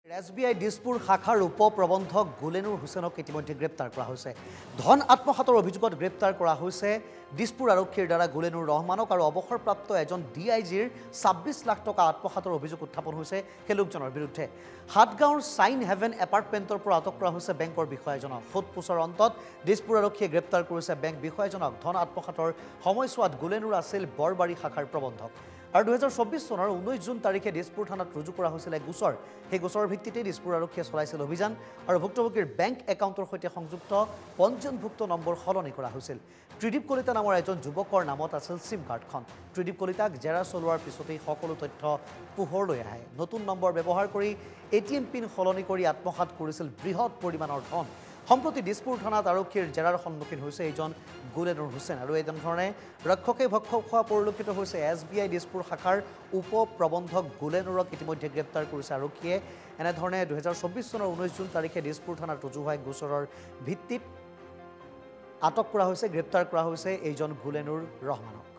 SBI Dispur শাখাৰ উপ-প্ৰবন্ধক গুলেনুৰ হুছেইনক ইতিমধ্যে গ্ৰেপ্তাৰ কৰা হৈছে। ধন আত্মসাতৰ অভিযোগত গ্ৰেপ্তাৰ কৰা হৈছে দিছপুৰ আৰক্ষীৰ দ্বাৰা গুলেনুৰ ৰহমানক আৰু অৱসৰপ্ৰাপ্ত এজন DIGৰ ২৬ লাখ টকা আত্মসাতৰ অভিযোগ উত্থাপন হৈছে সেই লোকজনৰ বিৰুদ্ধে। হাটগাঁৱৰ চাইন হেভেন এপাৰ্টমেণ্টৰ পৰা আটক কৰা হৈছে বেংকৰ বিষয়াজনক। সোধপোছৰ অন্তত দিছপুৰ আৰক্ষীয়ে গ্ৰেপ্তাৰ কৰিছে বেংক বিষয়াজনক। ধন আত্মসাতৰ সময়ছোৱাত গুলেনুৰ আছিল বৰবাৰী শাখাৰ প্ৰবন্ধক। আৰু ২০২৪ চনৰ ১৯ জুন তাৰিখে দিছপুৰ থানাত ৰুজু কৰা হৈছিল এক গোচৰ। সেই গোচৰৰ ভিত্তিতে দিছপুৰ আৰক্ষীয়ে চলাইছিল অভিযান আৰু ভুক্তভোগীৰ বেংক একাউণ্টৰ সৈতে সংযুক্ত পঞ্জীয়নভুক্ত নম্বৰ সলনি কৰা হৈছিল। ত্ৰিদীপ কলিতা নামৰ এজন যুৱকৰ নামত আছিল চিম কাৰ্ডখন। ত্ৰিদীপ কলিতাক জেৰা চলোৱাৰ পিছতেই সকলো তথ্য পোহৰলৈ আহে। নতুন নম্বৰ ব্যৱহাৰ কৰি ATM পিন সলনি কৰি আত্মসাত কৰিছিল বৃহৎ পৰিমাণৰ ধন। সম্প্ৰতি দিছপুৰ থানাত আৰক্ষীৰ জেৰাৰ সন্মুখীন হৈছে এইজন গুলেনুৰ হুছেইন আৰু এনেধৰণে ৰক্ষকে ভক্ষক হোৱা পৰিলক্ষিত হৈছে। SBI দিছপুৰ শাখাৰ উপ-প্ৰবন্ধক গুলেনুৰক ইতিমধ্যে গ্ৰেপ্তাৰ কৰিছে আৰক্ষীয়ে। এনেধৰণে ২০২৪ চনৰ ১৯ জুন তাৰিখে দিছপুৰ থানাত ৰুজু হোৱা গোচৰৰ ভিত্তিত আটক কৰা হৈছে, গ্ৰেপ্তাৰ কৰা হৈছে এইজন গুলেনুৰ ৰহমানক।